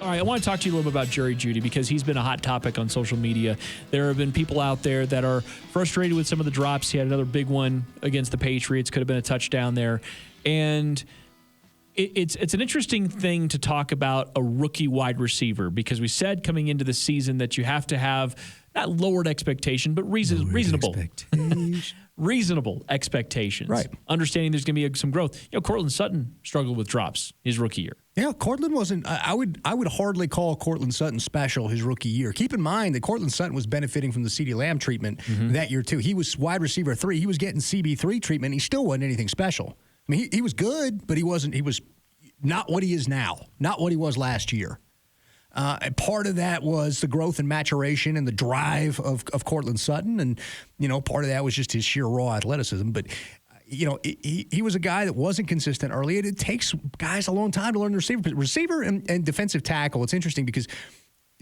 All right, I want to talk to you a little bit about Jerry Jeudy because he's been a hot topic on social media. There have been people out there that are frustrated with some of the drops. He had another big one against the Patriots. Could have been a touchdown there. And it's an interesting thing to talk about a rookie wide receiver because we said coming into the season that you have to have not lowered expectation, but reasonable. Reasonable expectations. Right. Understanding there's going to be some growth. Courtland Sutton struggled with drops his rookie year. Yeah, Courtland wasn't. I would hardly call Courtland Sutton special his rookie year. Keep in mind that Courtland Sutton was benefiting from the CeeDee Lamb treatment that year too. He was wide receiver 3. He was getting CB3 treatment. He still wasn't anything special. I mean, he was good, but he wasn't. He was not what he is now. Not what he was last year. And part of that was the growth and maturation and the drive of Courtland Sutton, and part of that was just his sheer raw athleticism. But he was a guy that wasn't consistent early. It takes guys a long time to learn the receiver and defensive tackle. It's interesting because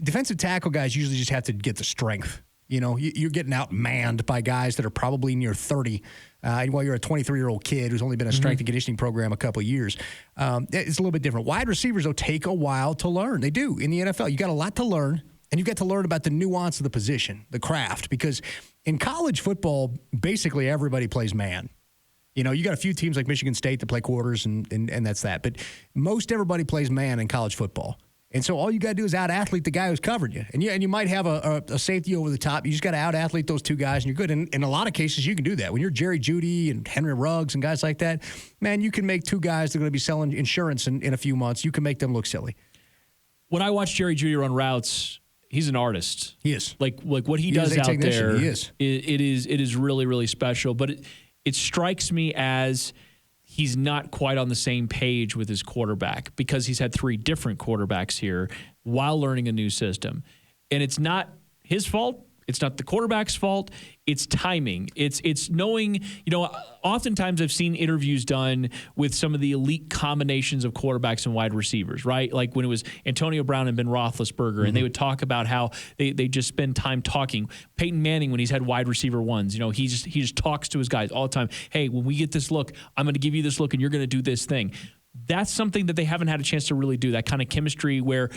defensive tackle guys usually just have to get the strength. You're getting outmanned by guys that are probably near 30 while you're a 23-year-old kid who's only been in a strength and conditioning program a couple of years. It's a little bit different. Wide receivers, though, take a while to learn. They do. In the NFL, you got a lot to learn, and you get to learn about the nuance of the position, the craft, because in college football, basically everybody plays man. You got a few teams like Michigan State that play quarters, and that's that. But most everybody plays man in college football. And so all you got to do is out-athlete the guy who's covered you. And you might have a safety over the top. You just got to out-athlete those two guys, and you're good. And in a lot of cases, you can do that. When you're Jerry Jeudy and Henry Ruggs and guys like that, man, you can make two guys that are going to be selling insurance in a few months. You can make them look silly. When I watch Jerry Jeudy run routes, he's an artist. He is. Like what he does out there, he is. It is really, really special. But it strikes me as he's not quite on the same page with his quarterback because he's had 3 different quarterbacks here while learning a new system. And it's not his fault. It's not the quarterback's fault. It's timing. It's knowing, oftentimes I've seen interviews done with some of the elite combinations of quarterbacks and wide receivers, right? Like when it was Antonio Brown and Ben Roethlisberger, and they would talk about how they just spend time talking. Peyton Manning, when he's had wide receiver ones, he just talks to his guys all the time. Hey, when we get this look, I'm going to give you this look and you're going to do this thing. That's something that they haven't had a chance to really do, that kind of chemistry where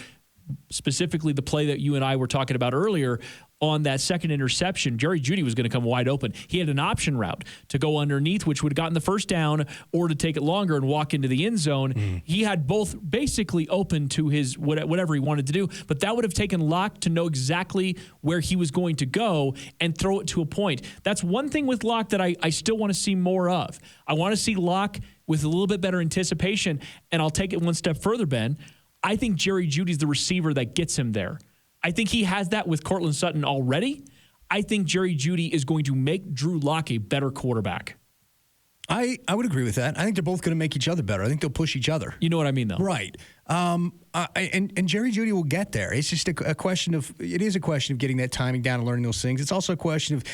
specifically the play that you and I were talking about earlier on that second interception, Jerry Jeudy was going to come wide open. He had an option route to go underneath, which would have gotten the first down, or to take it longer and walk into the end zone. He had both basically open to his whatever he wanted to do, but that would have taken Locke to know exactly where he was going to go and throw it to a point. That's one thing with Locke that I still want to see more of. I want to see Locke with a little bit better anticipation, and I'll take it one step further, Ben. I think Jerry Jeudy's the receiver that gets him there. I think he has that with Courtland Sutton already. I think Jerry Jeudy is going to make Drew Lock a better quarterback. I would agree with that. I think they're both going to make each other better. I think they'll push each other. You know what I mean, though? Right. And Jerry Jeudy will get there. It's just a question of getting that timing down and learning those things. It's also a question of,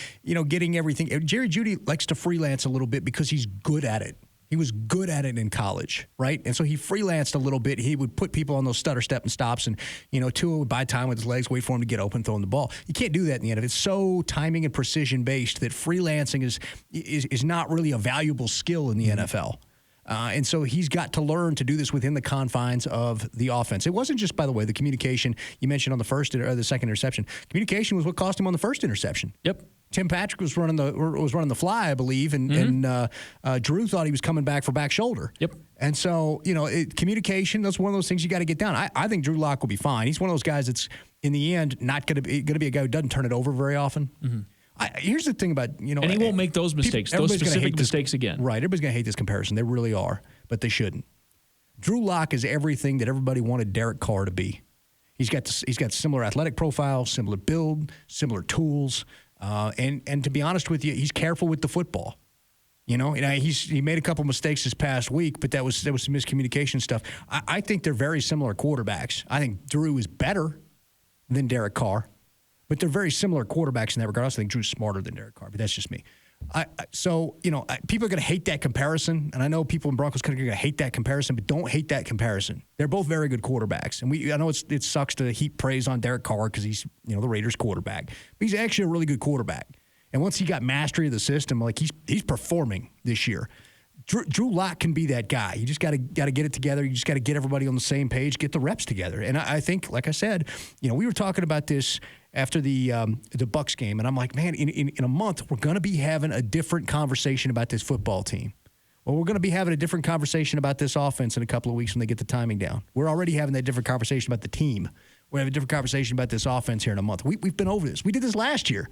getting everything. Jerry Jeudy likes to freelance a little bit because he's good at it. He was good at it in college, right? And so he freelanced a little bit. He would put people on those stutter step and stops, and Tua would buy time with his legs, wait for him to get open, throw him the ball. You can't do that in the end. It's so timing and precision based that freelancing is not really a valuable skill in the NFL. And so he's got to learn to do this within the confines of the offense. It wasn't just, by the way, the communication you mentioned on the second interception. Communication was what cost him on the first interception. Yep. Tim Patrick was running the fly, I believe, and Drew thought he was coming back for back shoulder. Yep. And so, communication, that's one of those things you got to get down. I think Drew Lock will be fine. He's one of those guys that's, in the end, not going to be a guy who doesn't turn it over very often. Here's the thing about, and he won't make those mistakes, those specific mistakes again. Right. Everybody's going to hate this comparison. They really are, but they shouldn't. Drew Lock is everything that everybody wanted Derek Carr to be. He's got similar athletic profile, similar build, similar tools. And to be honest with you, he's careful with the football. He made a couple mistakes this past week, but that was some miscommunication stuff. I think they're very similar quarterbacks. I think Drew is better than Derek Carr, but they're very similar quarterbacks in that regard. I also think Drew's smarter than Derek Carr, but that's just me. People are going to hate that comparison, and I know people in Broncos Country are going to hate that comparison, but don't hate that comparison. They're both very good quarterbacks, and I know it sucks to heap praise on Derek Carr because he's the Raiders quarterback, but he's actually a really good quarterback. And once he got mastery of the system, like he's performing this year. Drew Lock can be that guy. You just got to get it together. You just got to get everybody on the same page, get the reps together. And I think, like I said, we were talking about this after the Bucs game, and I'm like, man, in a month we're going to be having a different conversation about this football team. Well, we're going to be having a different conversation about this offense in a couple of weeks when they get the timing down. We're already having that different conversation about the team. We're having a different conversation about this offense here in a month. We've been over this. We did this last year.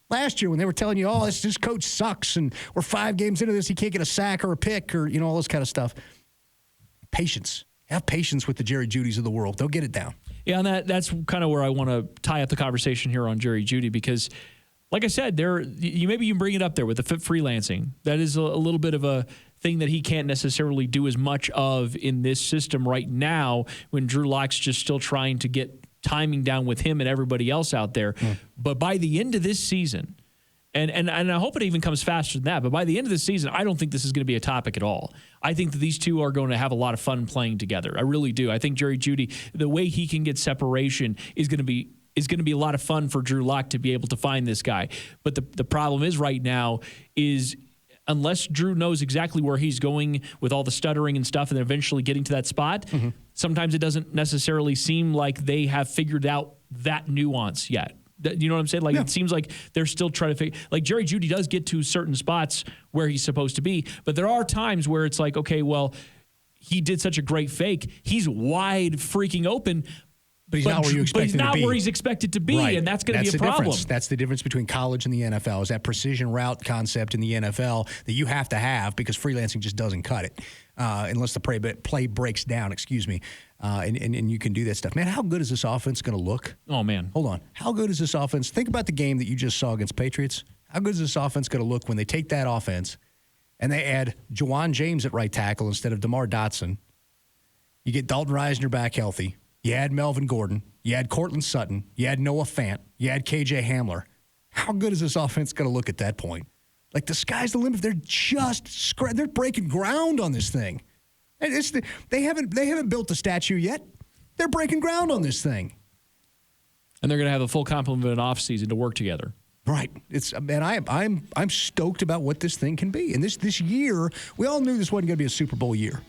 Last year when they were telling you, oh, this coach sucks and we're 5 games into this, he can't get a sack or a pick or, all this kind of stuff. Patience. Have patience with the Jerry Jeudy's of the world. They'll get it down. Yeah, and that's kind of where I want to tie up the conversation here on Jerry Jeudy because, like I said, maybe you can bring it up there with the freelancing. That is a little bit of a thing that he can't necessarily do as much of in this system right now when Drew Lock's just still trying to get timing down with him and everybody else out there. But by the end of this season, and I hope it even comes faster than that, but by the end of the season, I don't think this is going to be a topic at all. I think that these two are going to have a lot of fun playing together. I really do. I think Jerry Jeudy, the way he can get separation is going to be a lot of fun for Drew Lock to be able to find this guy. But the problem is right now is unless Drew knows exactly where he's going with all the stuttering and stuff and then eventually getting to that spot, sometimes it doesn't necessarily seem like they have figured out that nuance yet. You know what I'm saying? Like, It seems like they're still trying to figure. Like, Jerry Jeudy does get to certain spots where he's supposed to be, but there are times where it's like, okay, well, he did such a great fake. He's wide freaking open, but he's not where you expect him to be. But he's not where he's expected to be, right. And that's going to be a problem. Difference. That's the difference between college and the NFL, is that precision route concept in the NFL that you have to have because freelancing just doesn't cut it unless the play breaks down, and you can do that stuff. Man, how good is this offense going to look? Oh, man. Hold on. How good is this offense? Think about the game that you just saw against Patriots. How good is this offense going to look when they take that offense and they add Juwan James at right tackle instead of DeMar Dotson? You get Dalton Risner back healthy. You had Melvin Gordon. You had Cortland Sutton. You had Noah Fant. You had KJ Hamler. How good is this offense going to look at that point? Like, the sky's the limit. They're just they're breaking ground on this thing. And they haven't built the statue yet. They're breaking ground on this thing. And they're going to have a full complement of an offseason to work together. Right. I'm stoked about what this thing can be. And this year, we all knew this wasn't going to be a Super Bowl year.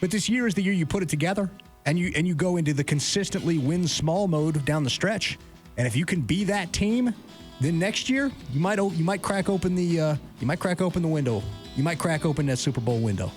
But this year is the year you put it together. And you go into the consistently win small mode down the stretch, and if you can be that team, then next year you might crack open the window. You might crack open that Super Bowl window.